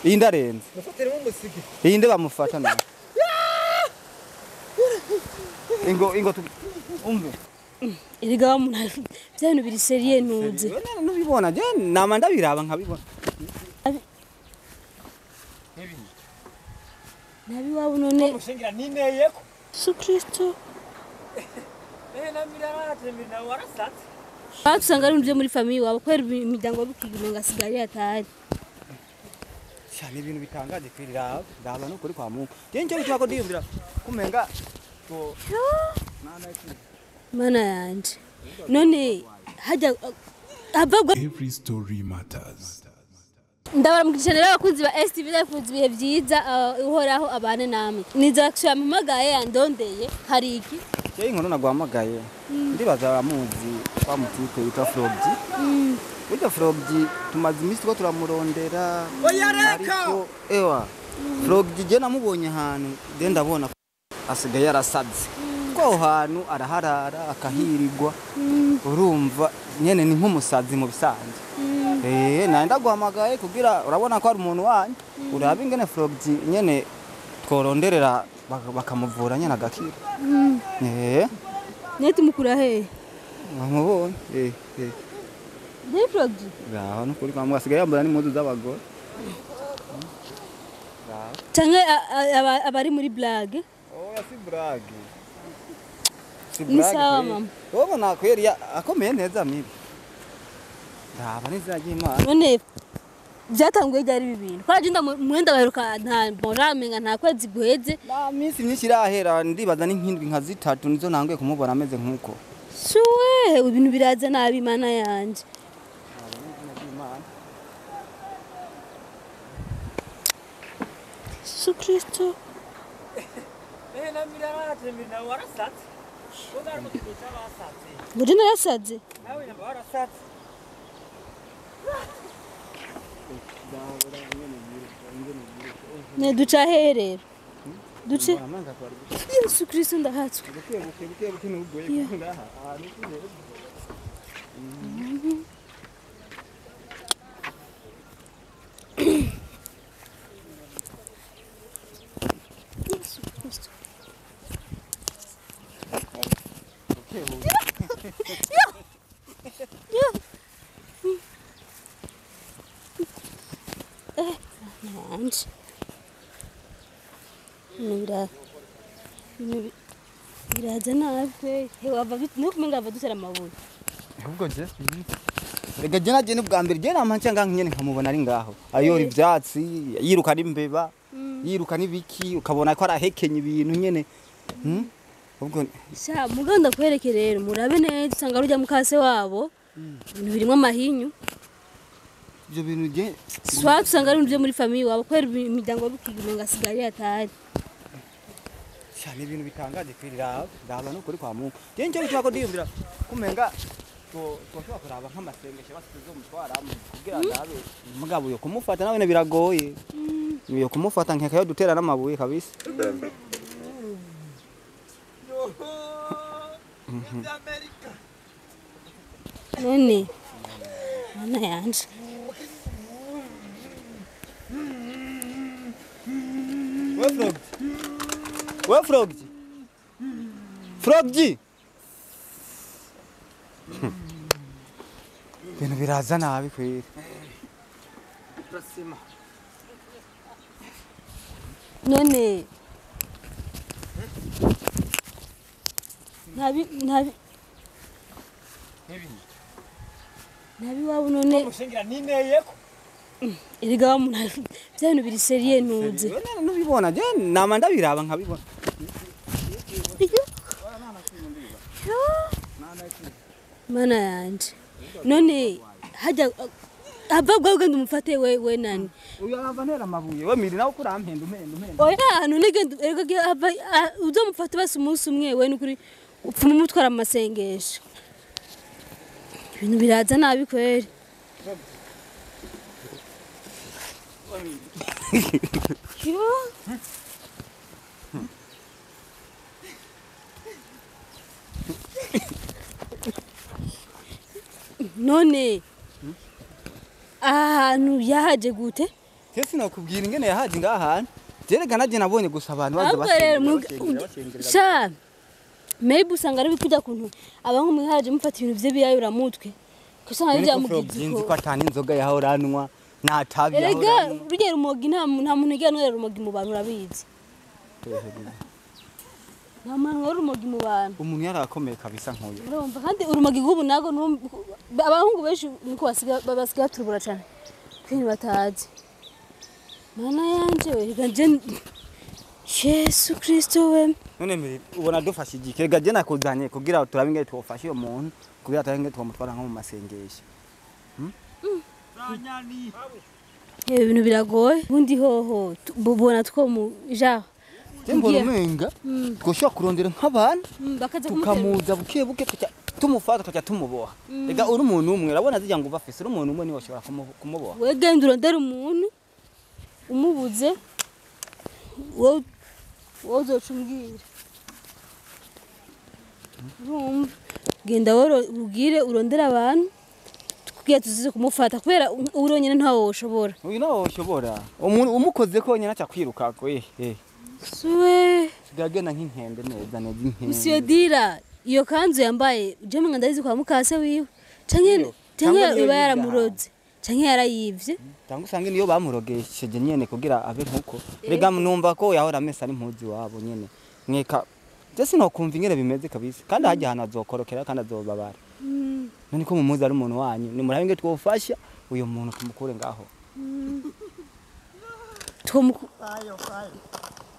iyi ndarenze mufatire mu musigi iyi nde bamufata nawe ingo umve Erega wa muntu byano biri serie nuze. Nubibona je nama ndabiraba nkabibona. Nabi wabo none mushingira nineyeko. Su Kristo. Na mirarate mina warasatse. Batusanga ari muri famille wabo kwera imiryango bikigimenga sigari atari. Cyane ibintu bitangaje kwirira ndaba no kuri kwa Mungu. Je nje bitwako ndiyumvira kumenga ko Mana yanje. None hajya abagwa Every story matters. Ndabaramukije rero abakunzi ba STV ndafunze ibihe byiza uhoraho abane namwe. Nizaksha mpamagaye yandondeye hari iki? Je inkono nagwamagaye. Ndibaza amuzi wa mutiko yitwa Frogji. Wita Frogji tumaze imisi two turamurondera. Ariko ewa Frogji je namubonye ahantu de ndabona asigaye yarasadze. Ko hantu araharara akahirirwa. Urumva nyene ni nk'umusazi mu bisanzwe. Nanda guhamagaye kugira urabona ko ari umuntu wanyu. Urabe ingene Frogji nyene tworonderera bakamuvura nyene agakira. Neti mukura he? Bamubonye. Ne Frogji? Gaho no kuri kwa mwasigaye yambara n'impuzu z'abagore. Canke abari muri blague? Oya si blague. Ni sawa mama. Ubona ko yari akomeye neza mibi. Ndaba nizagiye Imana. None byatanguye byari bibintu. Kwa jinda mwenda baheruka nta moramenga nta kwezi guheze. Na minsi myinshi irahera ndibaza n'inkindwi nka zitatu nizo nanguye kumubona ameze nkuko. Shuwe ibintu biraza nabi Imana yanje. Su Kristo. Na mirarate mina warasatse. Ugarmo kucha warasatse. Muri narasaze. Nawe namba warasatse. Ne duca herero. Duce. Yesu Kristo ndahatswe. Yesu Kristo. Nanje. Biraza nabi wava nukumenga badutera amabuye. Ahubwo je rega je naje n'ubwa mbere je namanca nyene nkamubona ari ngaho ayora ivyatsi yiruka n'imbeba yiruka n'ibiki ukabona ko arahekenye ibintu nyene ubwo sha muganda kwereke rero murabe neza usanga rujya mukase wabo ibintu birimo amahinyu ibyo bintu je swa usanga ari byo muri famille wabo kwera imiryango bikigimenga sigari atari cyane ibintu bitangaje kwirira ndaba no kuri kwa Mungu je nje bitwako ndiyumvira kumenga twashobora kuraba nk'amasengesho basize umutwara kugira ndabe mugabo yo kumufata nawe biragoye yo kumufata nkeka yo dutera n'amabuye kabisa none Mana yanje Frogji Bintu biraza nabi kwira Prasima none nabi wabo none mushingira nineyeko. Erega wa muntu byano biri serie nuze. Nubibona je nama ndabiraba nkabibona Mana yanje. None hajya abagwa ugenda umufate we nani? Uyu avantera amabuye we miri nawe kurampenda umpenda. Oya none erega ava uzomufate basi umunsi umwe we n'ukuri upfuma umutwara amasengesho. Ibintu biraza nabi kweri. None ahantu yahaje gute Kesi nakubwira ingene yahaje ngahantu. Jerega naje nabonye gusa abantu baza bashengera. Sha. Maybe usanga ari bikuja kuntu abantu mwihaje mufata ibintu bye biyayura mutwe. Kusanga ari byamugize ko atani inzoga yahoranwa nta tabi yahoranwa. Erega rugera umogi nta muntu igana umogi mu bantu urabizi. Nta muntu urumogi mu bantu. Umuntu yarakomeye kabisa nkuyo. Urumva kandi urumogi gubu nago abahungu benshi niko basiga turubura cyane. Kwini batazi. Mana yanje we Yesu Kristo we. None mbere ubona dufashe igike gaje nakuzanye kugira turabinge twofashe uyo muntu kugira turabinge twamutwara nko mu masengesho. Ranyani. Ibintu biragoye. Bundi hoho bubona two mu ja. Tembo rumenga twoshobora kurondera nk'abantu tukamuza buke tumufata tukaja tumuboha. Ega uri umuntu umwe urabona zijya ngo bafise uri umuntu umwe ni washobora kumuboha. Wegenda urondera umuntu umubuze wozocumbwira. Urumva genda ubwire urondera abantu kugira tuzize kumufata kubera uronyene ntawo woshobora. Uyu nawo woshobora. Umuntu umukoze ko nyene aca kwiruka ko Suwe sigagena nk'inkende neza inkende. Monsieur Dira iyo kanzu yambaye je mwe ndayizi kwa mukase wiwe canke iba yaramuroze canke yarayivye cyangwa usange niyo bamurogesheje nyene kugira abe nkuko rega numva ko yahora amesa ari impuzi wabo nyene mweka je sinokumva ingere bimeze kabisa kandi hajya hana azokorokera kandi azobabara none ko mumuzi ari umuntu wanyu ni murahinge twofasha uyo muntu tumukure ngaho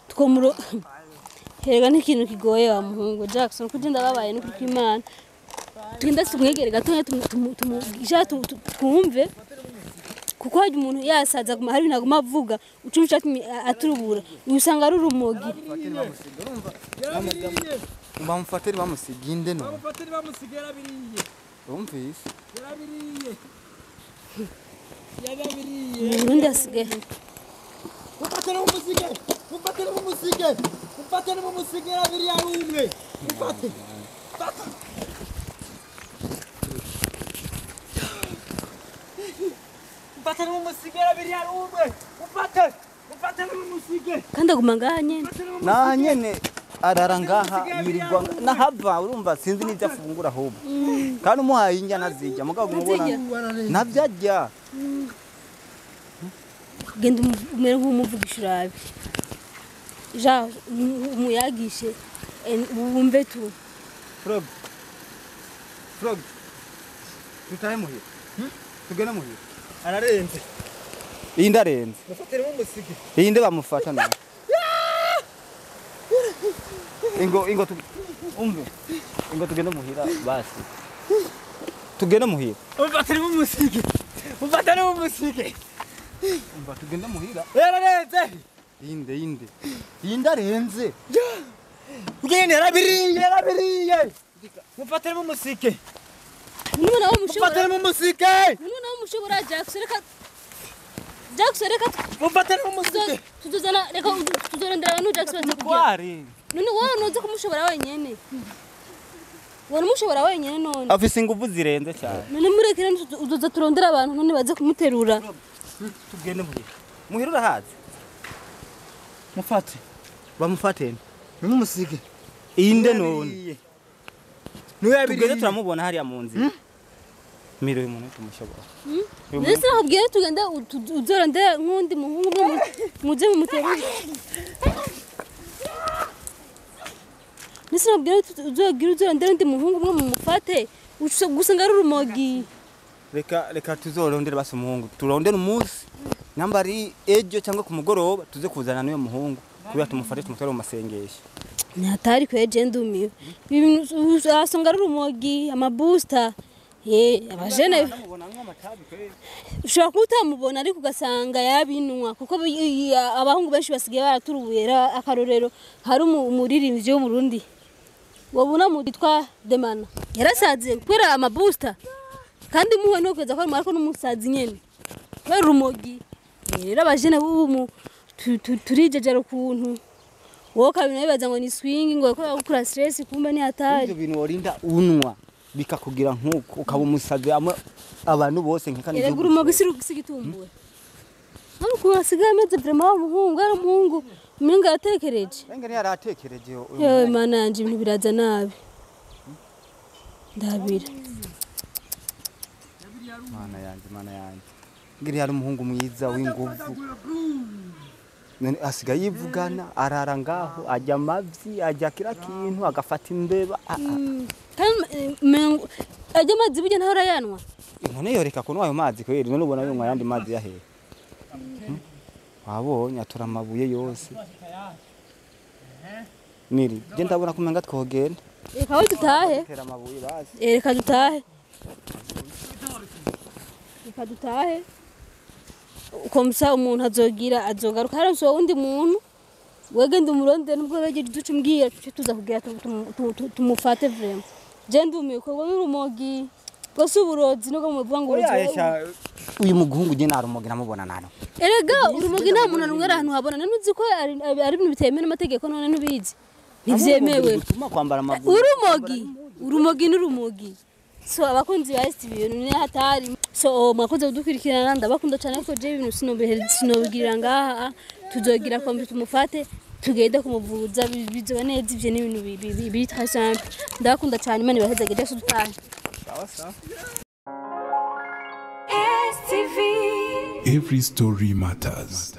twomuro Hega n'ikintu kigoye wa muhungu Jackson kugenda babaye no kuko Imana tugenda tumwegere gatoya twumve kuko haje umuntu yasaza hari binaguma avuga ucumva aturubura usanga ari urumogi bamufatira bamusiginde no bamufatira bamusigera biriye umvise yarabiriye urundi asigaye mufatira umusigera biriya rumwe mufate mufatira umusigera biriya rumwe mufate n'umusige kandi aguma ngaha nyene na nyene arara ngaha yirirwa nahava urumva sinzi n'ibyo afungura ahubwo kandi umuhaye injya nazijya mugabo umubona nabyajya genda umere nk'umuvugisha urabe ja umuyagishe wumve tu frog tutaye muhira tugena muhira ararenze iyi ndarenze mufatire mu musige iyi nde bamufata none ingo umve ingo tugenda muhira basi tugenda muhira mufatire mu musige umva tugenda muhira yararenze iyi ndarenze ugende yarabiriye mufatire mu musige none nawo mufatire mu musige mushobora Jackson reka mufatire mu musige tuzana reka tuzorondera no Jackson kwari none wowe noze kumushobora wenyene wari mushobora wenyene none afise ingufu zirenze cyane none murekera uzoza turondera abantu none baze kumuterura tugende muhira urahaze mufate bamufate mu musige inde none nuyabiriye tugende turamubona hariya mu nzira miro uyu muntu tumushobora nese nakubwiye tugenda uzorondera nk'undi muhungu muje mumuterura nese nakubwiye uzorondera undi muhungu umwe mumufate gusanga ari urumogi reka tuzorondera basi umuhungu turondera umunsi namba ari ejo cyangwa ku mugoroba tuze kuzana n'uyo muhungu kubera tumufate tumutware mu masengesho Nyatari kwe jendumiwe asonga ari urumogi amabooster abajene ushobora kutamubona ariko ugasanga yabinwa kuko abahungu benshi basigaye baraturubuyera akarorero hari umuririmbyi wo mu Burundi wabona mu ditwa Demana yarasaze kwera amabooster kandi muwe no kweza ko ariko n'umusazi nyene kwera urumogi rero abajene bubu turijejera ukuntu wowe kabino bibaza ngo ni swing ngo gukora stress kumba ni hatari ibyo bintu worinda unwa bikakugira nkuko ukaba umusazi abantu bose nkikani rero urumogi sigitumbuwe ariko asigaye ameze vraiment umuhungu ari umuhungu umenga yatekereje Engene yaratekereje yewe mana yanje ibintu biraza nabi ndabira mana yanje ngiri yari umuhungu mwiza w'inguvu none asigaye yivugana arara ngaho ajya amavyi ajya kira kintu agafata imbeba ajya amazi burya ntaho arayanwa none yoreka kunywa ayo mazi kweri none ubona yonywa yandi mazi yahe wabonye atura amabuye yose Miri je ndabona kumenga twogenda reka aho dutahe tera amabuye basi reka dutahe reka dutahe ukomsa umuntu azogaruka haranso undi muntu wegenda umuronde nubwo begeje duce mbwira tuza kugira tumufate vraiment je ndumiye ko urumogi bose uburozi no muvuga ngo uyu muguhungu je narumogi namubona nano erega urumogi nta muntu numwe ahantu habona nuzi ko ari ibintu bitemewe n'amategeko none nubizi nivyemewe urumogi n'urumogi so abakunzi ba STV ni hatari so mwakoze kudukurikirana ndabakunda cyane ko je ibintu sinobigirira ngaha tuzogira ko tumufate tugende kumuvuza bizoba neza ivyo ni ibintu bita simple ndakunda cyane imana ibaheza gede sudutanye sawa STV. Every story matters.